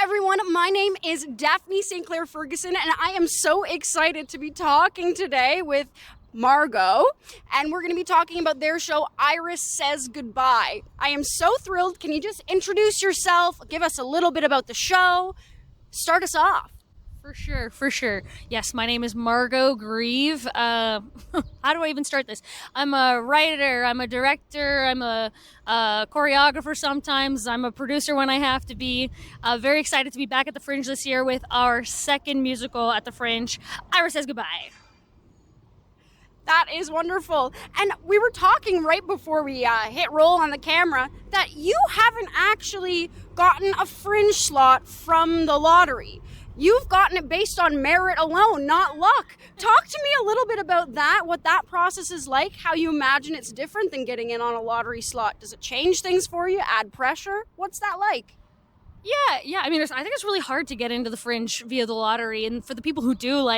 everyone. My name is Daphne St. Clair Ferguson, and I am so excited to be talking today with Margot, and we're going to be talking about their show, Iris Says Goodbye. I am so thrilled. Can you just introduce yourself, give us a little bit about the show, start us off? For sure. Yes, my name is Margot Greve. How do I even start this? I'm a writer, I'm a director, I'm a choreographer sometimes, I'm a producer when I have to be. Very excited to be back at the Fringe this year with our second musical at the Fringe, Iris Says Goodbye. That is wonderful. And we were talking right before we hit roll on the camera that you haven't actually gotten a Fringe slot from the lottery. You've gotten it based on merit alone, not luck. Talk to me a little bit about that, what that process is like, how you imagine it's different than getting in on a lottery slot. Does it change things for you, add pressure? What's that like? Yeah. I mean, I think it's really hard to get into the Fringe via the lottery. And for the people who do,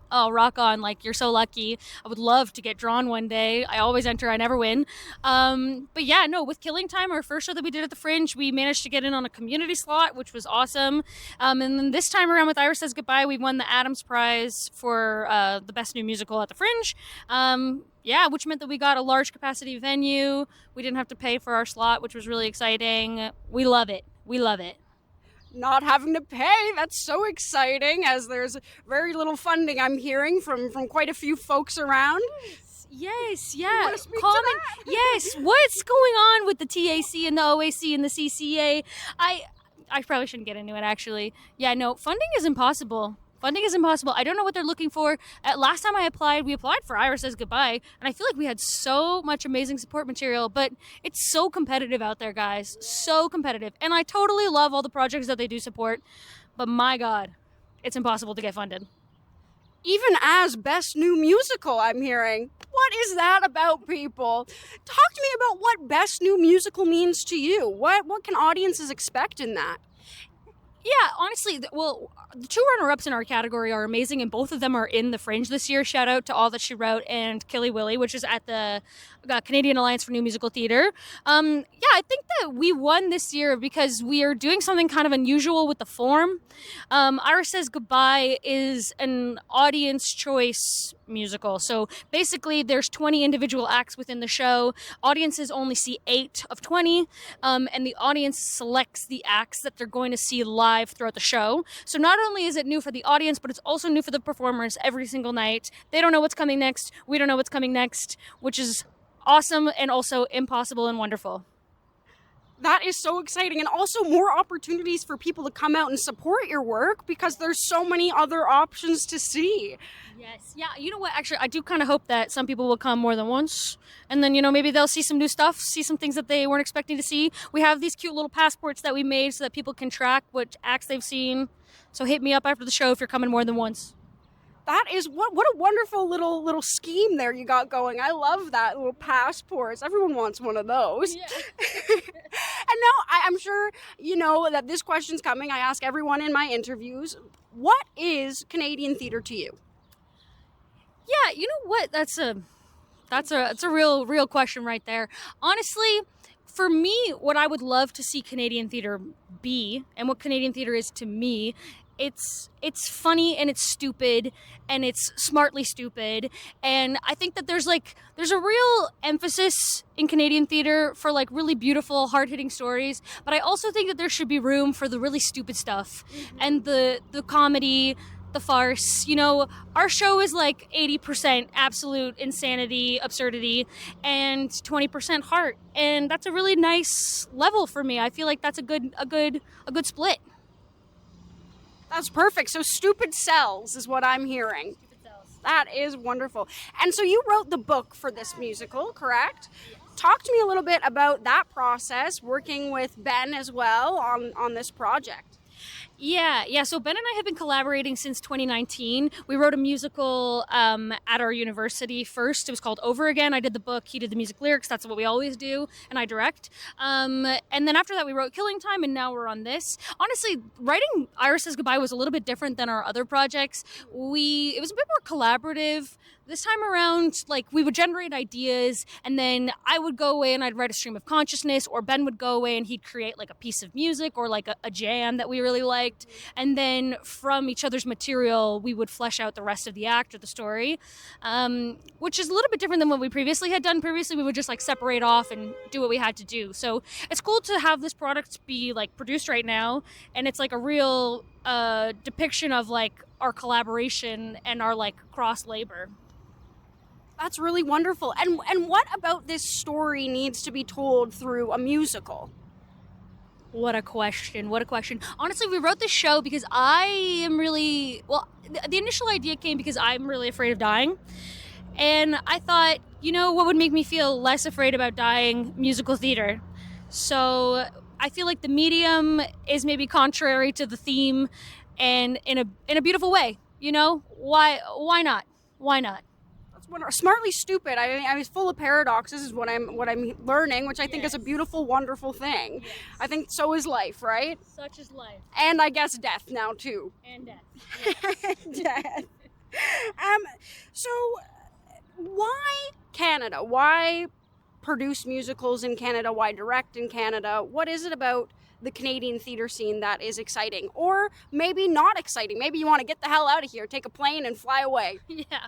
oh, rock on, you're so lucky. I would love to get drawn one day. I always enter, I never win. But yeah, no, with Killing Time, our first show that we did at the Fringe, we managed to get in on a community slot, which was awesome. And then this time around with Iris Says Goodbye, we won the Adams Prize for the Best New Musical at the Fringe. Which meant that we got a large capacity venue. We didn't have to pay for our slot, which was really exciting. We love it. Not having to pay, that's so exciting, as there's very little funding I'm hearing from quite a few folks around. Yes, yeah. You want to speak to that? Yes, what's going on with the TAC and the OAC and the CCA? I probably shouldn't get into it, actually. Yeah, no, funding is impossible. I don't know what they're looking for. Last time we applied for Iris Says Goodbye, and I feel like we had so much amazing support material, but it's so competitive out there, guys. So competitive. And I totally love all the projects that they do support, but my God, it's impossible to get funded. Even as Best New Musical, I'm hearing. What is that about, people? Talk to me about what Best New Musical means to you. What can audiences expect in that? Yeah, honestly, the two runner-ups in our category are amazing, and both of them are in the Fringe this year. Shout out to All That She Wrote and Killy Willy, which is at the Canadian Alliance for New Musical Theatre. I think that we won this year because we are doing something kind of unusual with the form. Iris Says Goodbye is an audience choice musical. So basically, there's 20 individual acts within the show. Audiences only see 8 of 20, and the audience selects the acts that they're going to see live throughout the show. So not only is it new for the audience, but it's also new for the performers every single night. They don't know what's coming next. We don't know what's coming next, which is awesome and also impossible and wonderful. That is so exciting, and also more opportunities for people to come out and support your work because there's so many other options to see. Yes. Yeah, you know what? Actually, I do kind of hope that some people will come more than once, and then, maybe they'll see some new stuff, see some things that they weren't expecting to see. We have these cute little passports that we made so that people can track which acts they've seen. So hit me up after the show if you're coming more than once. That is what a wonderful little scheme there you got going. I love that, little passports. Everyone wants one of those. Yeah. And now I'm sure you know that this question's coming. I ask everyone in my interviews, what is Canadian theatre to you? Yeah, you know what? That's a real question right there. Honestly, for me, what I would love to see Canadian theatre be, and what Canadian theatre is to me, it's funny and it's stupid and it's smartly stupid, and I think that there's a real emphasis in Canadian theatre for really beautiful, hard-hitting stories, but I also think that there should be room for the really stupid stuff and the comedy, the farce. Our show is 80% absolute insanity, absurdity, and 20% heart, and that's a really nice level for me. I feel like that's a good split. That's perfect. So stupid sells is what I'm hearing. Stupid sells. That is wonderful. And so you wrote the book for this musical, correct? Yes. Talk to me a little bit about that process, working with Ben as well on this project. Yeah. So Ben and I have been collaborating since 2019. We wrote a musical at our university first. It was called Over Again. I did the book, he did the music lyrics. That's what we always do, and I direct. And then after that, we wrote Killing Time, and now we're on this. Honestly, writing Iris Says Goodbye was a little bit different than our other projects. It was a bit more collaborative. This time around, like, we would generate ideas, and then I would go away and I'd write a stream of consciousness, or Ben would go away and he'd create like a piece of music or like a jam that we really liked. And then from each other's material, we would flesh out the rest of the act or the story, which is a little bit different than what we previously had done. Previously, we would just like separate off and do what we had to do. So it's cool to have this product be like produced right now, and it's like a real depiction of like our collaboration and our like cross labor. That's really wonderful. And what about this story needs to be told through a musical? What a question. What a question. Honestly, we wrote this show because I am really, well, the initial idea came because I'm really afraid of dying. And I thought, you know, what would make me feel less afraid about dying? Musical theater. So I feel like the medium is maybe contrary to the theme, and in a beautiful way. You know, why not? Why not? Smartly stupid. I was full of paradoxes is what I'm learning, which I think is a beautiful, wonderful thing. Yes. I think so is life, right? Such is life. And I guess death now too. And death. Yes. Death. So why Canada? Why produce musicals in Canada? Why direct in Canada? What is it about the Canadian theater scene that is exciting, or maybe not exciting? Maybe you want to get the hell out of here, take a plane and fly away. Yeah.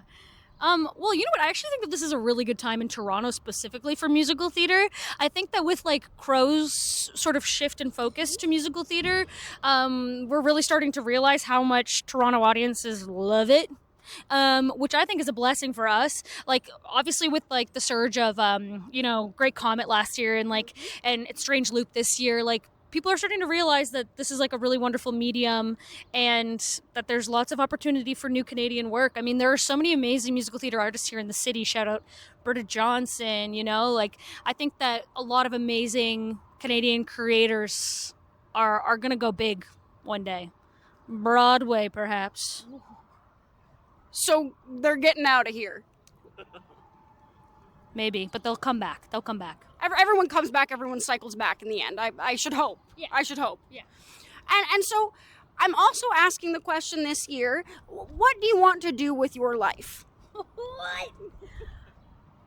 Well, you know what? I actually think that this is a really good time in Toronto specifically for musical theater. I think that with like Crow's sort of shift in focus to musical theater, we're really starting to realize how much Toronto audiences love it. Which I think is a blessing for us. Like, obviously with like the surge of, Great Comet last year and It's Strange Loop this year, like, people are starting to realize that this is like a really wonderful medium and that there's lots of opportunity for new Canadian work. I mean, there are so many amazing musical theater artists here in the city. Shout out Berta Johnson, I think that a lot of amazing Canadian creators are going to go big one day. Broadway, perhaps. So they're getting out of here. Maybe, but they'll come back. Everyone comes back, everyone cycles back in the end. I should hope. Yeah. I should hope. Yeah. And so I'm also asking the question this year, what do you want to do with your life?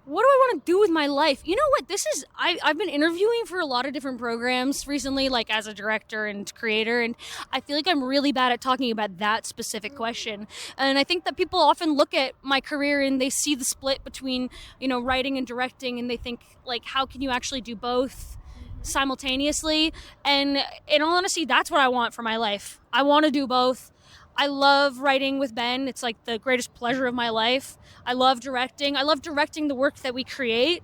What do I want to do with my life? You know what? I've been interviewing for a lot of different programs recently, like as a director and creator, and I feel like I'm really bad at talking about that specific question. And I think that people often look at my career and they see the split between, writing and directing, and they think, like, how can you actually do both simultaneously? And in all honesty, that's what I want for my life. I want to do both. I love writing with Ben. It's like the greatest pleasure of my life. I love directing. I love directing the work that we create.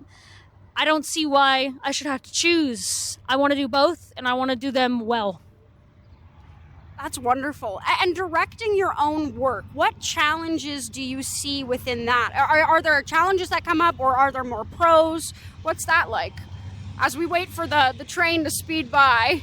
I don't see why I should have to choose. I want to do both, and I want to do them well. That's wonderful. And directing your own work, what challenges do you see within that? Are there challenges that come up, or are there more pros? What's that like? As we wait for the train to speed by.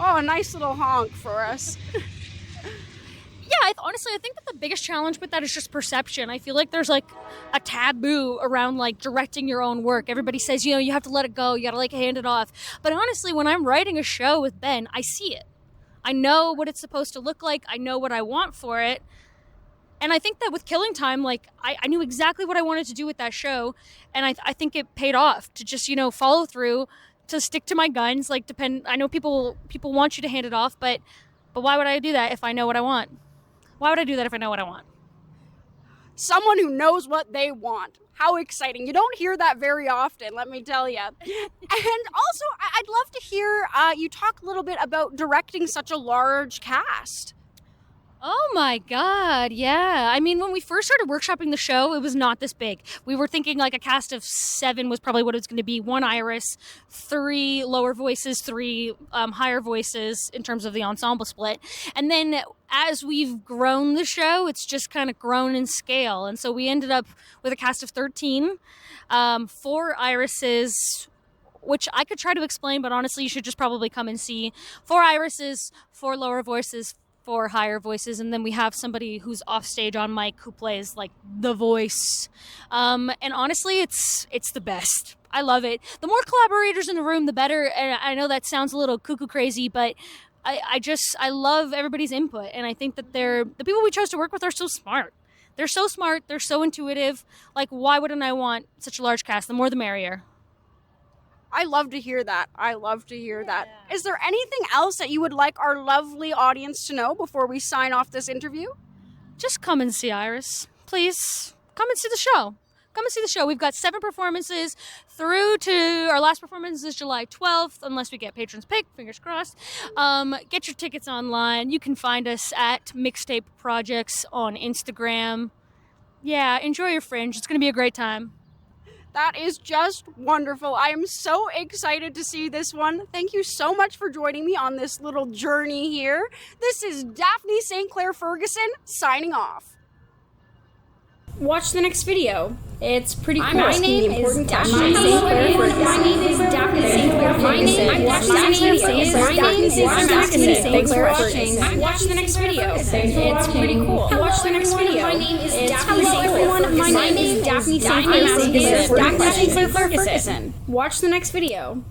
Oh, a nice little honk for us. Yeah, honestly, I think that the biggest challenge with that is just perception. I feel like there's like a taboo around like directing your own work. Everybody says, you have to let it go. You got to like hand it off. But honestly, when I'm writing a show with Ben, I see it. I know what it's supposed to look like. I know what I want for it. And I think that with Killing Time, like I knew exactly what I wanted to do with that show. And I think it paid off to just, follow through, to stick to my guns. Like, I know people want you to hand it off, but why would I do that if I know what I want? Why would I do that if I know what I want? Someone who knows what they want. How exciting. You don't hear that very often, let me tell you. And also, I'd love to hear you talk a little bit about directing such a large cast. Oh my God, yeah. I mean, when we first started workshopping the show, it was not this big. We were thinking like a cast of 7 was probably what it was going to be. 1 Iris, 3 lower voices, 3 higher voices in terms of the ensemble split. And then as we've grown the show, it's just kind of grown in scale. And so we ended up with a cast of 13, 4 Irises, which I could try to explain, but honestly, you should just probably come and see. 4 Irises, 4 lower voices, 4 higher voices, and then we have somebody who's off stage on mic who plays like the voice. And honestly, it's the best. I love it. The more collaborators in the room, the better. And I know that sounds a little cuckoo crazy, but I love everybody's input, and I think that the people we chose to work with are so smart. They're so smart. They're so intuitive. Like, why wouldn't I want such a large cast? The more the merrier. I love to hear that. I love to hear that. Is there anything else that you would like our lovely audience to know before we sign off this interview? Just come and see Iris. Please, come and see the show. Come and see the show. We've got 7 performances through to our last performance is July 12th, unless we get patrons picked, fingers crossed. Get your tickets online. You can find us at Mixtape Projects on Instagram. Yeah, enjoy your Fringe. It's going to be a great time. That is just wonderful. I am so excited to see this one. Thank you so much for joining me on this little journey here. This is Daphne St. Clair Ferguson signing off. Watch the next video. It's pretty cool. My name is Daphne St. Clair Ferguson. My name is Daphne St. Clair Ferguson. Watch the next video. Watch the next video. It's pretty cool. Watch the next video. My name is Daphne St. Clair. My name is Daphne St. Clair Ferguson. Watch the next video.